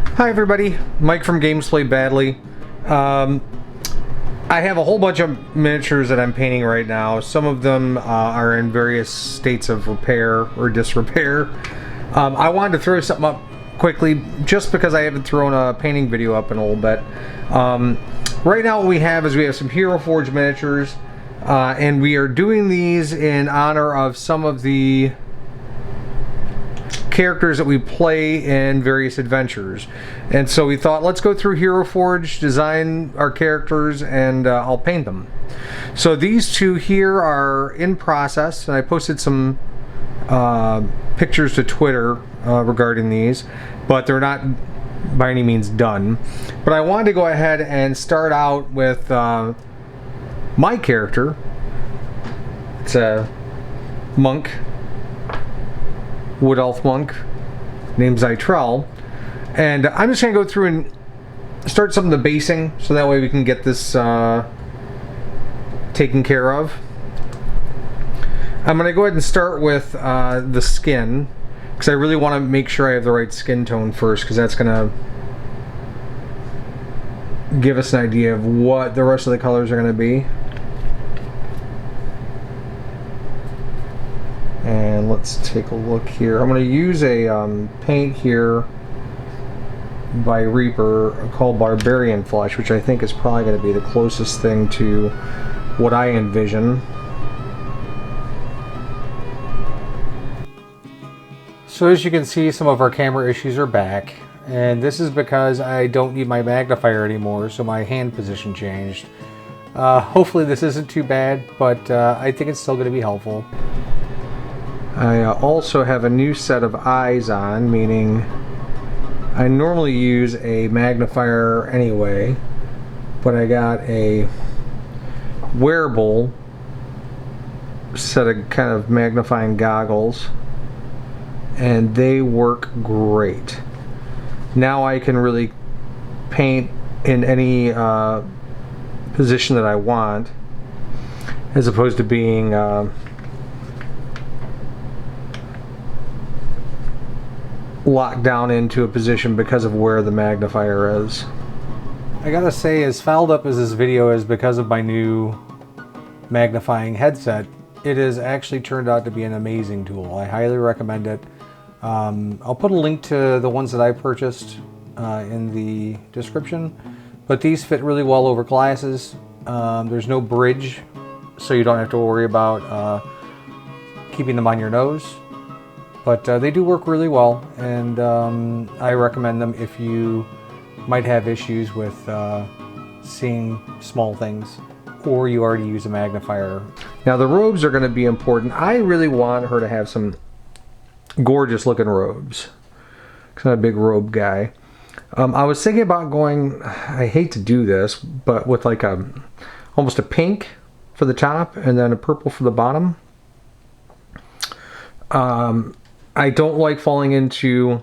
Hi everybody, Mike from Games Play Badly. I have a whole bunch of miniatures that I'm painting right now. Some of them are in various states of repair or disrepair. I wanted to throw something up quickly just because I haven't thrown a painting video up in a little bit. Right now what we have is we have some HeroForge miniatures, and we are doing these in honor of some of the characters that we play in various adventures. And so we thought, let's go through HeroForge, design our characters, and I'll paint them. So these two here are in process, and I posted some pictures to Twitter regarding these, but they're not by any means done. But I wanted to go ahead and start out with my character. It's a monk, wood elf monk named Zytrell, and I'm just going to go through and start some of the basing so that way we can get this taken care of. I'm going to go ahead and start with the skin, because I really want to make sure I have the right skin tone first, because that's going to give us an idea of what the rest of the colors are going to be. And let's take a look here. I'm going to use a paint here by Reaper called Barbarian Flesh, which I think is probably going to be the closest thing to what I envision. So as you can see, some of our camera issues are back, and this is because I don't need my magnifier anymore, so my hand position changed. Hopefully this isn't too bad, but I think it's still going to be helpful. I also have a new set of eyes on, meaning I normally use a magnifier anyway, but I got a wearable set of kind of magnifying goggles, and they work great. Now I can really paint in any position that I want, as opposed to being locked down into a position because of where the magnifier is. I gotta say, as fouled up as this video is because of my new magnifying headset, it has actually turned out to be an amazing tool. I highly recommend it. I'll put a link to the ones that I purchased in the description, but these fit really well over glasses. There's no bridge, so you don't have to worry about keeping them on your nose. But they do work really well, and I recommend them if you might have issues with seeing small things, or you already use a magnifier. Now the robes are going to be important. I really want her to have some gorgeous looking robes, because I'm a big robe guy. I was thinking about going, I hate to do this, but with like almost a pink for the top and then a purple for the bottom. I don't like falling into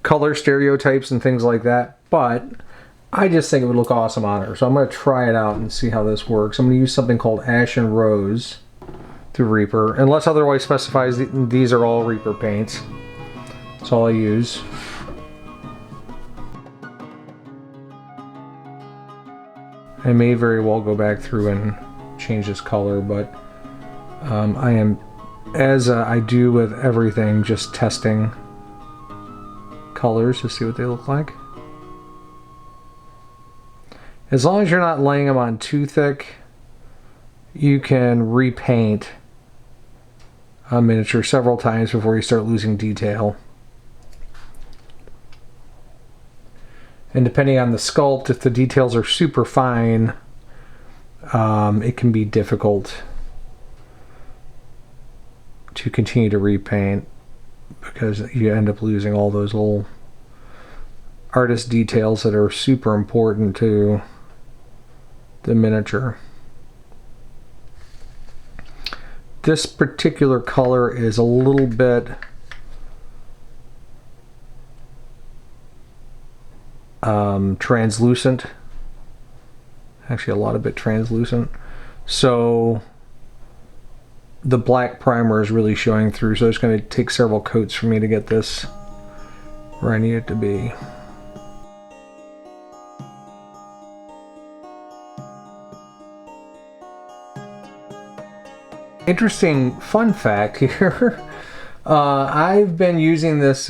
color stereotypes and things like that, but I just think it would look awesome on her. So I'm going to try it out and see how this works. I'm going to use something called Ashen Rose through Reaper. Unless otherwise specifies, these are all Reaper paints. That's all I use. I may very well go back through and change this color, but I am, as I do with everything, just testing colors to see what they look like. As long as you're not laying them on too thick, you can repaint a miniature several times before you start losing detail. And depending on the sculpt, if the details are super fine, it can be difficult to continue to repaint, because you end up losing all those little artist details that are super important to the miniature. This particular color is a little bit translucent, actually a lot of it translucent, so the black primer is really showing through, so it's going to take several coats for me to get this where I need it to be. Interesting fun fact here. I've been using this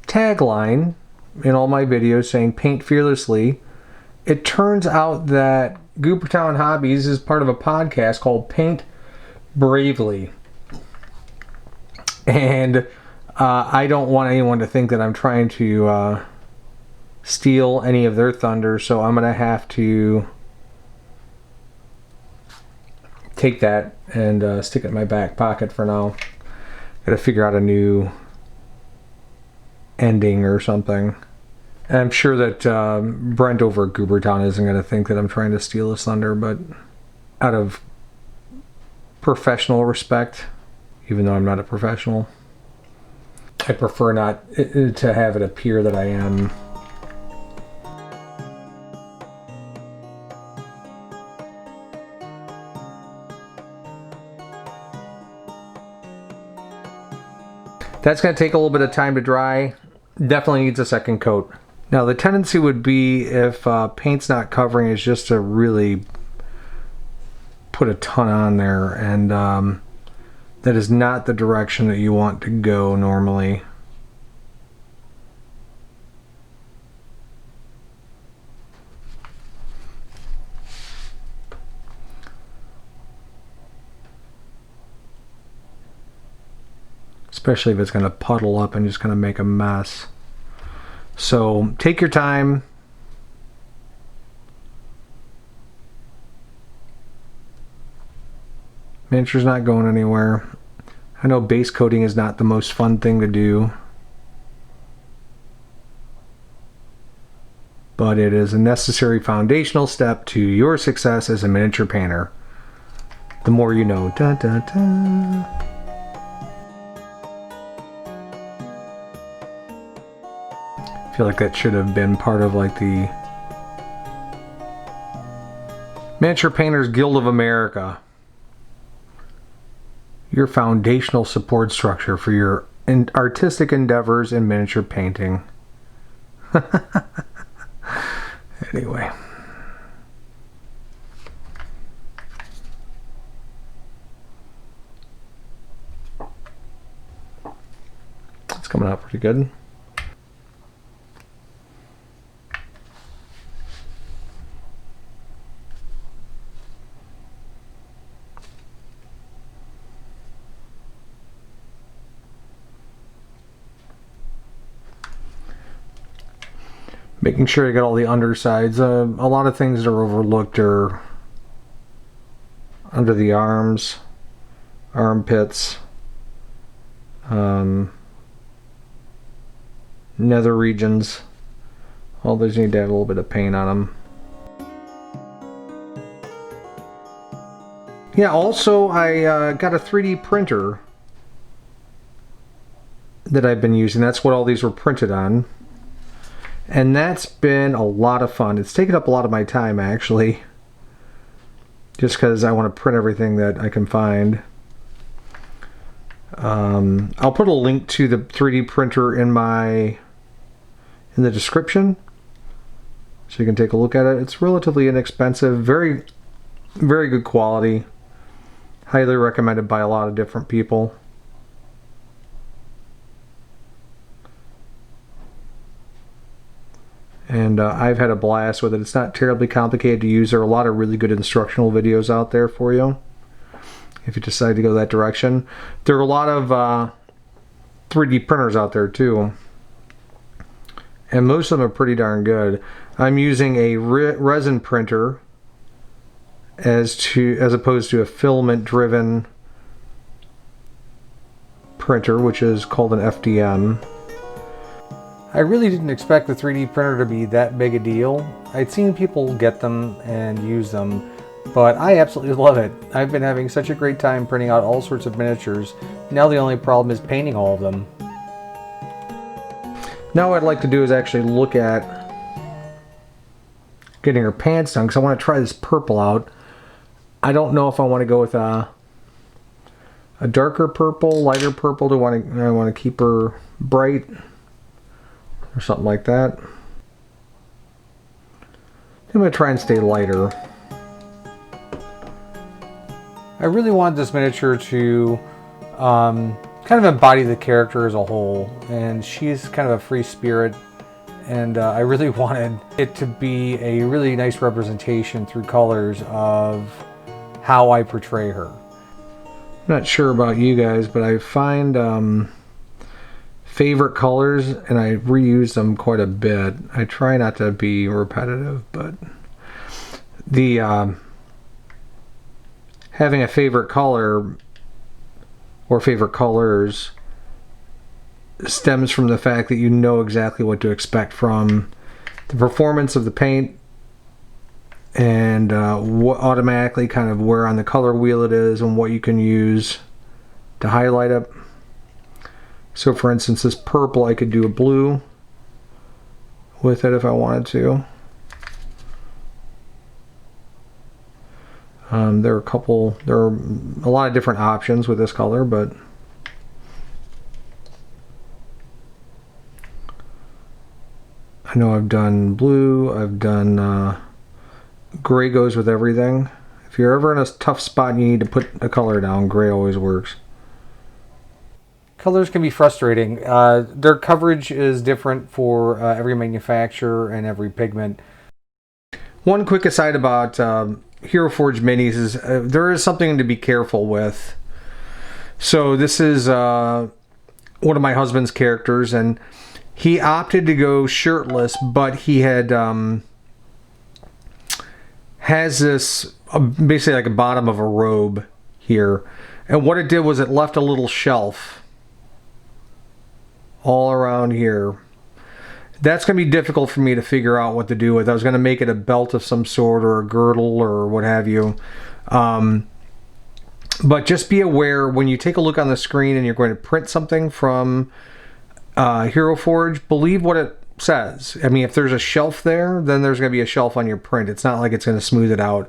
tagline in all my videos saying paint fearlessly. It turns out that Goobertown Hobbies is part of a podcast called Paint Bravely. And I don't want anyone to think that I'm trying to steal any of their thunder, so I'm going to have to take that and stick it in my back pocket for now. Got to figure out a new ending or something. And I'm sure that Brent over at Goobertown isn't going to think that I'm trying to steal his thunder, but out of professional respect, even though I'm not a professional, I prefer not to have it appear that I am. That's going to take a little bit of time to dry. Definitely needs a second coat. Now the tendency would be, if paint's not covering, is just to really put a ton on there, and that is not the direction that you want to go normally. Especially if it's going to puddle up and just going to make a mess. So take your time. Miniature's not going anywhere. I know base coating is not the most fun thing to do, but it is a necessary foundational step to your success as a miniature painter. The more you know. Da, da, da. I feel like that should have been part of like the Miniature Painters Guild of America. Your foundational support structure for your artistic endeavors in miniature painting. Anyway. It's coming out pretty good. Making sure you got all the undersides. A lot of things that are overlooked are under the arms, armpits, nether regions. All those need to have a little bit of paint on them. Yeah, also I got a 3D printer that I've been using. That's what all these were printed on. And that's been a lot of fun. It's taken up a lot of my time, actually. Just because I want to print everything that I can find. I'll put a link to the 3D printer in the description, so you can take a look at it. It's relatively inexpensive, very, very good quality. Highly recommended by a lot of different people. And I've had a blast with it. It's not terribly complicated to use. There are a lot of really good instructional videos out there for you if you decide to go that direction. There are a lot of 3D printers out there too, and most of them are pretty darn good. I'm using a resin printer as opposed to a filament driven printer, which is called an FDM. I really didn't expect the 3D printer to be that big a deal. I'd seen people get them and use them, but I absolutely love it. I've been having such a great time printing out all sorts of miniatures. Now the only problem is painting all of them. Now what I'd like to do is actually look at getting her pants done, because I want to try this purple out. I don't know if I want to go with a a darker purple, lighter purple. I want to keep her bright or something like that. I'm going to try and stay lighter. I really want this miniature to kind of embody the character as a whole, and she's kind of a free spirit, and I really wanted it to be a really nice representation through colors of how I portray her. I'm not sure about you guys, but I find favorite colors and I reuse them quite a bit. I try not to be repetitive, but the having a favorite color or favorite colors stems from the fact that you know exactly what to expect from the performance of the paint and what automatically kind of where on the color wheel it is and what you can use to highlight it. So for instance, this purple, I could do a blue with it if I wanted to. There are a lot of different options with this color, but I know I've done blue, I've done gray goes with everything. If you're ever in a tough spot and you need to put a color down, gray always works. Colors can be frustrating. Their coverage is different for every manufacturer and every pigment. One quick aside about HeroForge minis is there is something to be careful with. So this is one of my husband's characters, and he opted to go shirtless, but he had has this basically like a bottom of a robe here, and what it did was it left a little shelf all around here. That's going to be difficult for me to figure out what to do with. I was going to make it a belt of some sort or a girdle or what have you. But just be aware when you take a look on the screen and you're going to print something from HeroForge, believe what it says. I mean, if there's a shelf there, then there's going to be a shelf on your print. It's not like it's going to smooth it out.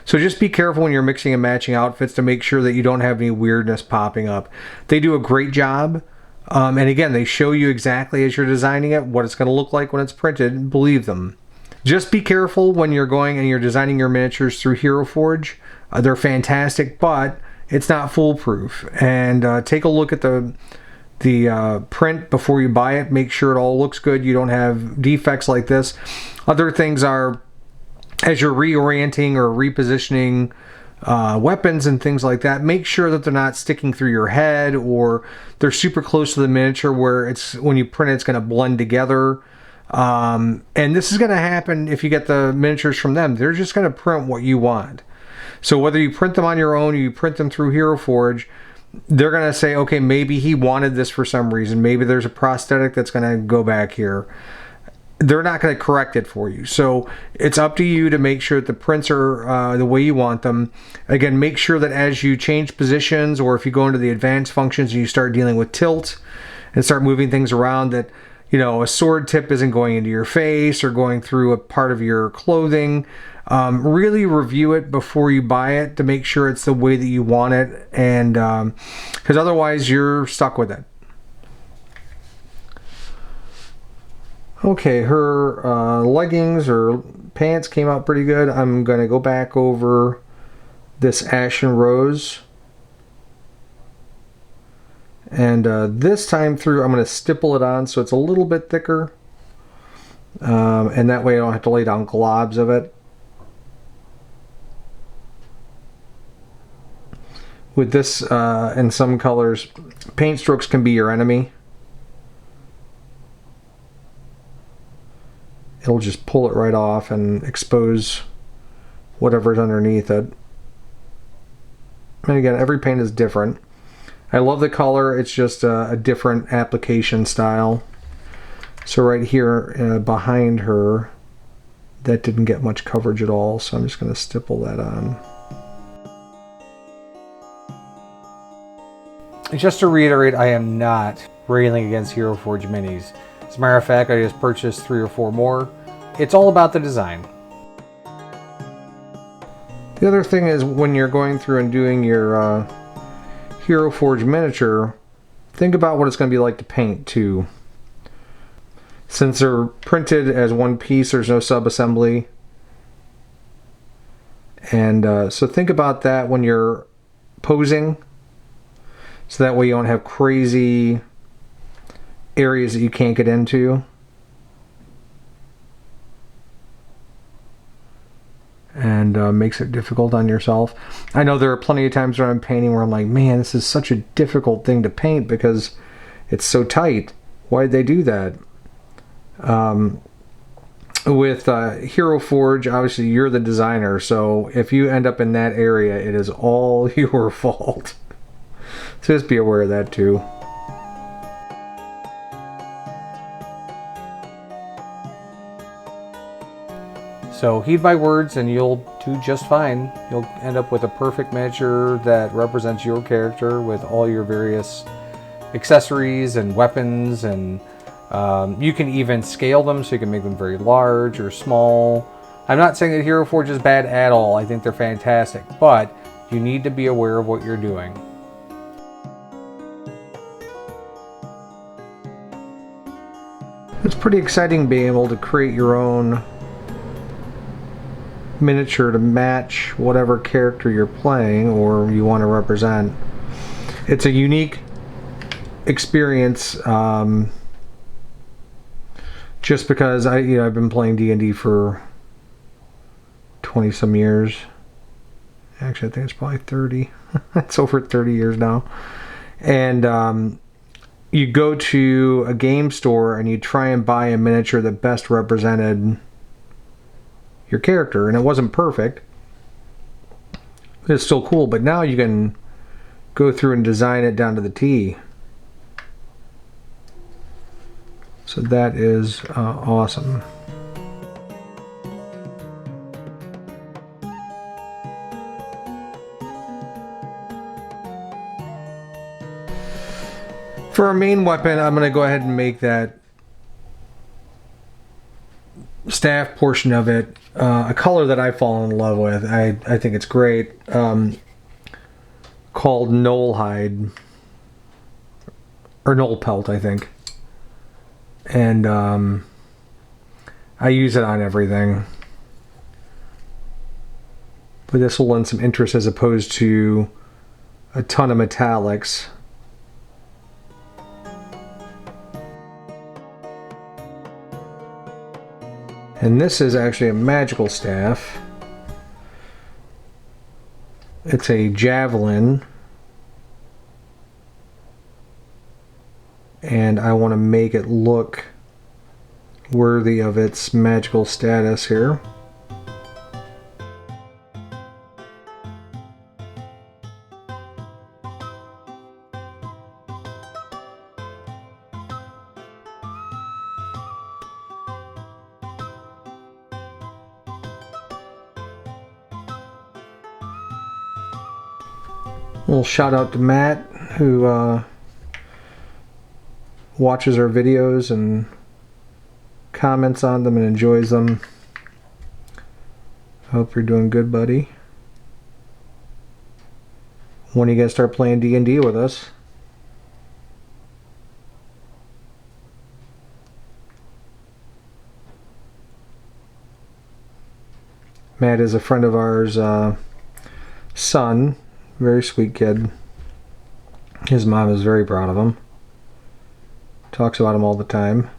So just be careful when you're mixing and matching outfits to make sure that you don't have any weirdness popping up. They do a great job. And again, they show you exactly as you're designing it what it's going to look like when it's printed. Believe them. Just be careful when you're going and you're designing your miniatures through HeroForge. They're fantastic, but it's not foolproof. And take a look at the print before you buy it. Make sure it all looks good. You don't have defects like this. Other things are, as you're reorienting or repositioning weapons and things like that, make sure that they're not sticking through your head or they're super close to the miniature where it's when you print it, it's going to blend together. And this is going to happen if you get the miniatures from them. They're just going to print what you want. So whether you print them on your own or you print them through HeroForge, they're going to say, okay, maybe he wanted this for some reason. Maybe there's a prosthetic that's going to go back here. They're not going to correct it for you. So it's up to you to make sure that the prints are the way you want them. Again, make sure that as you change positions or if you go into the advanced functions and you start dealing with tilt and start moving things around, that, you know, a sword tip isn't going into your face or going through a part of your clothing. Really review it before you buy it to make sure it's the way that you want it, and because otherwise you're stuck with it. Okay, her leggings or pants came out pretty good. I'm going to go back over this Ashen Rose. And this time through, I'm going to stipple it on so it's a little bit thicker. And that way I don't have to lay down globs of it. With this, in some colors, paint strokes can be your enemy. It'll just pull it right off and expose whatever's underneath it. And again, every paint is different. I love the color, it's just a different application style. So right here behind her, that didn't get much coverage at all, so I'm just going to stipple that on. Just to reiterate, I am not railing against HeroForge minis. As a matter of fact, I just purchased 3 or 4 more. It's all about the design. The other thing is when you're going through and doing your HeroForge miniature, think about what it's going to be like to paint too. Since they're printed as one piece, there's no sub-assembly. And so think about that when you're posing, so that way you don't have crazy areas that you can't get into. And makes it difficult on yourself. I know there are plenty of times when I'm painting where I'm like, man, this is such a difficult thing to paint because it's so tight. Why did they do that? With HeroForge, obviously you're the designer, so if you end up in that area, it is all your fault. So just be aware of that too. So heed my words and you'll do just fine. You'll end up with a perfect miniature that represents your character with all your various accessories and weapons, and you can even scale them so you can make them very large or small. I'm not saying that HeroForge is bad at all. I think they're fantastic, but you need to be aware of what you're doing. It's pretty exciting being able to create your own miniature to match whatever character you're playing or you want to represent. It's a unique experience, just because I've been playing D&D for 20 some years. Actually, I think it's probably 30. It's over 30 years now. And you go to a game store and you try and buy a miniature that best represented your character, and it wasn't perfect. It's still cool, but now you can go through and design it down to the T. So that is awesome. For our main weapon, I'm going to go ahead and make that staff portion of it a color that I've fallen in love with. I think it's great. Called Knoll Hide. Or Knoll Pelt, I think. And I use it on everything. But this will lend some interest as opposed to a ton of metallics. And this is actually a magical staff. It's a javelin. And I want to make it look worthy of its magical status here. A little shout out to Matt, who watches our videos and comments on them and enjoys them. Hope you're doing good, buddy. When are you gonna start playing D&D with us? Matt is a friend of ours, son. Very sweet kid. His mom is very proud of him. Talks about him all the time.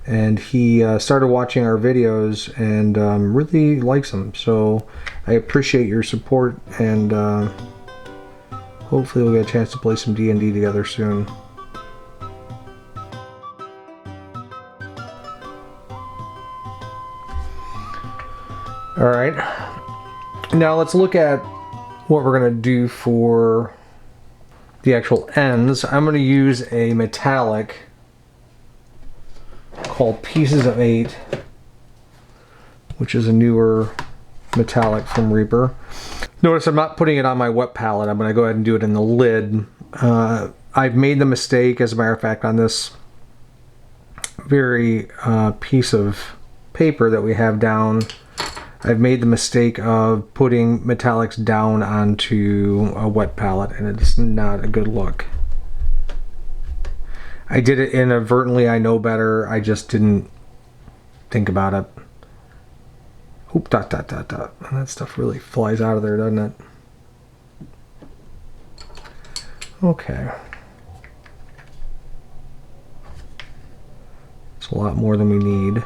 And he started watching our videos and really likes them. So I appreciate your support, and hopefully we'll get a chance to play some D&D together soon. Alright. Now let's look at what we're going to do for the actual ends. I'm going to use a metallic called Pieces of 8, which is a newer metallic from Reaper. Notice I'm not putting it on my wet palette. I'm going to go ahead and do it in the lid. I've made the mistake, as a matter of fact, on this very piece of paper that we have down. I've made the mistake of putting metallics down onto a wet palette, and it's not a good look. I did it inadvertently, I know better, I just didn't think about it. Oop, dot, dot, dot, dot. And that stuff really flies out of there, doesn't it? Okay. It's a lot more than we need.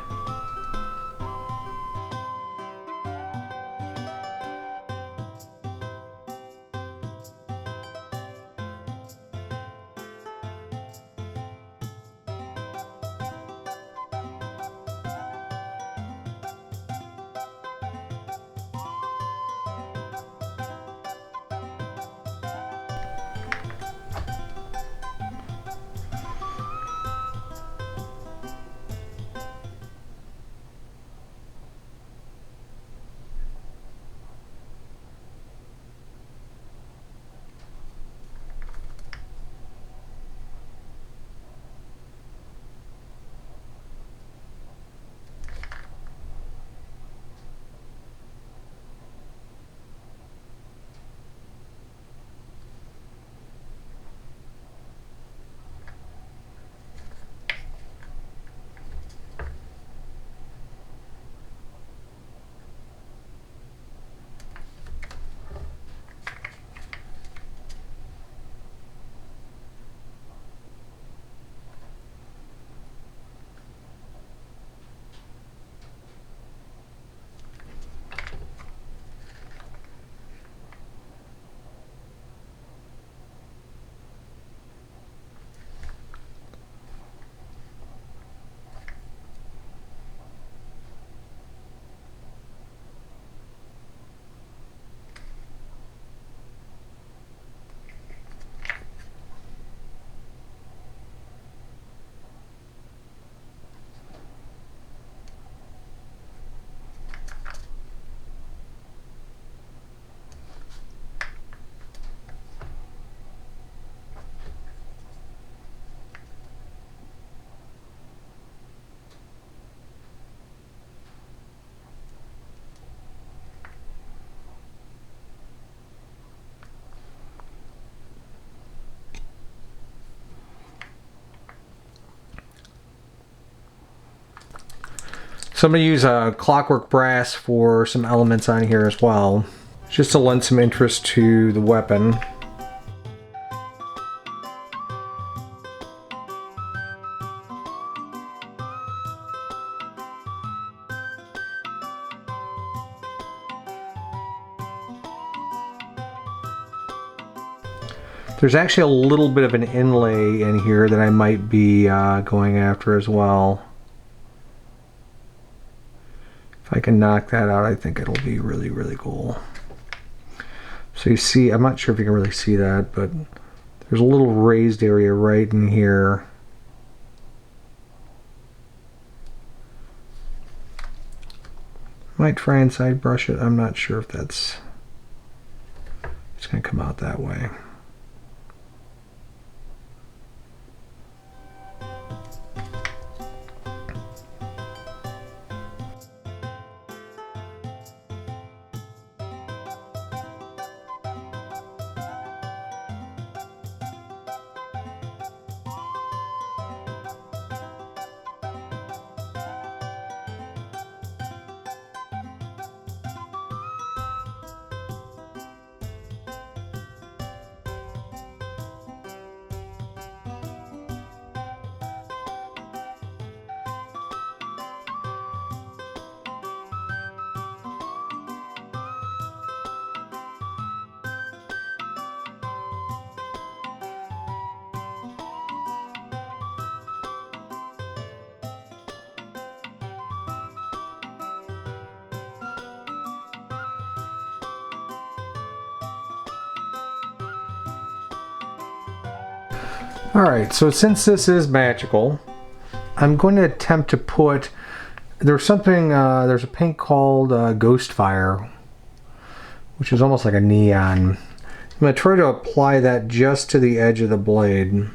So I'm going to use a clockwork brass for some elements on here as well, just to lend some interest to the weapon. There's actually a little bit of an inlay in here that I might be going after as well. If I can knock that out, I think it'll be really, really cool. So you see, I'm not sure if you can really see that, but there's a little raised area right in here. Might try and side brush it. I'm not sure if it's going to come out that way. Alright, so since this is magical, I'm going to attempt to put, there's a paint called Ghost Fire, which is almost like a neon. I'm going to try to apply that just to the edge of the blade.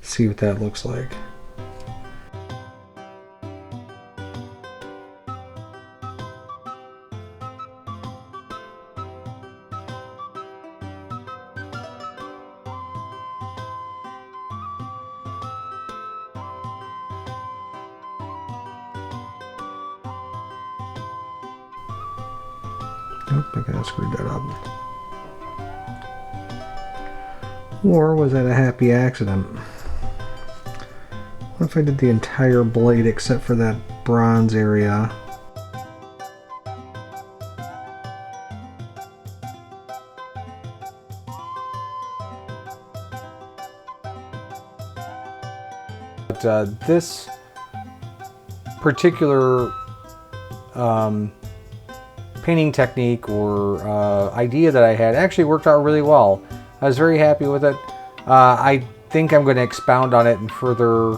See what that looks like. Nope, I kind of screwed that up. Or was that a happy accident? What if I did the entire blade except for that bronze area? But this particular painting technique or idea that I had actually worked out really well. I was very happy with it. I think I'm going to expound on it in further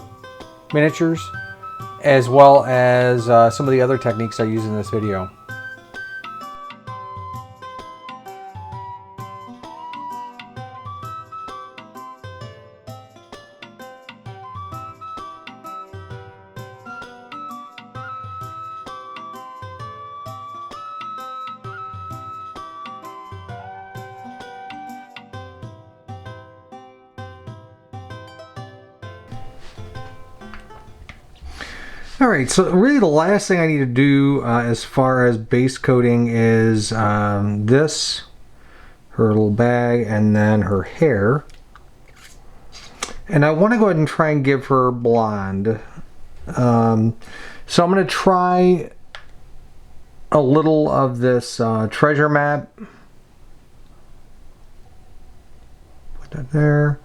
miniatures, as well as some of the other techniques I use in this video. Alright, so really the last thing I need to do as far as base coating is this, her little bag, and then her hair. And I want to go ahead and try and give her blonde. So I'm going to try a little of this treasure map. Put that there.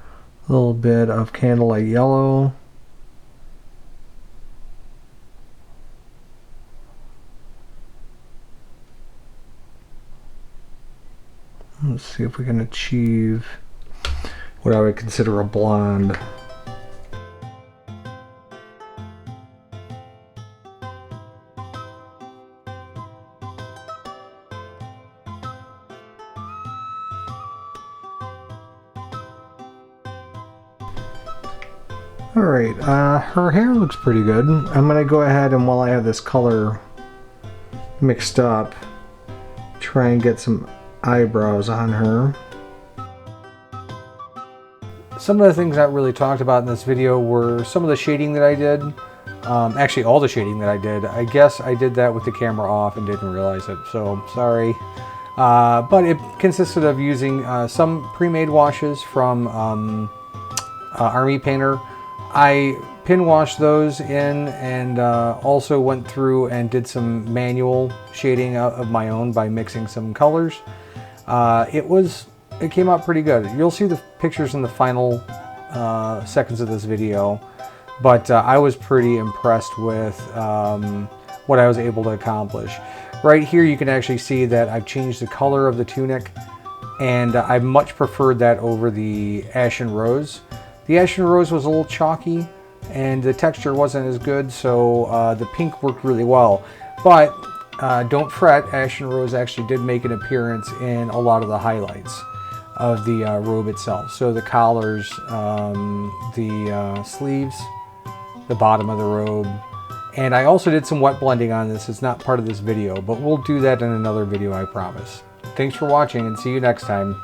A little bit of candlelight yellow. Let's see if we can achieve what I would consider a blonde. Alright, her hair looks pretty good. I'm going to go ahead and, while I have this color mixed up, try and get some eyebrows on her. Some of the things not really talked about in this video were some of the shading that I did. Actually, all the shading that I did. I guess I did that with the camera off and didn't realize it, so sorry. But it consisted of using some pre-made washes from Army Painter. I pin washed those in, and also went through and did some manual shading of my own by mixing some colors. It came out pretty good. You'll see the pictures in the final seconds of this video, but I was pretty impressed with what I was able to accomplish. Right here you can actually see that I've changed the color of the tunic, and I much preferred that over the Ashen Rose. The Ashen Rose was a little chalky and the texture wasn't as good, so the pink worked really well. But don't fret, Ashen Rose actually did make an appearance in a lot of the highlights of the robe itself. So the collars, the sleeves, the bottom of the robe. And I also did some wet blending on this. It's not part of this video, but we'll do that in another video, I promise. Thanks for watching, and see you next time.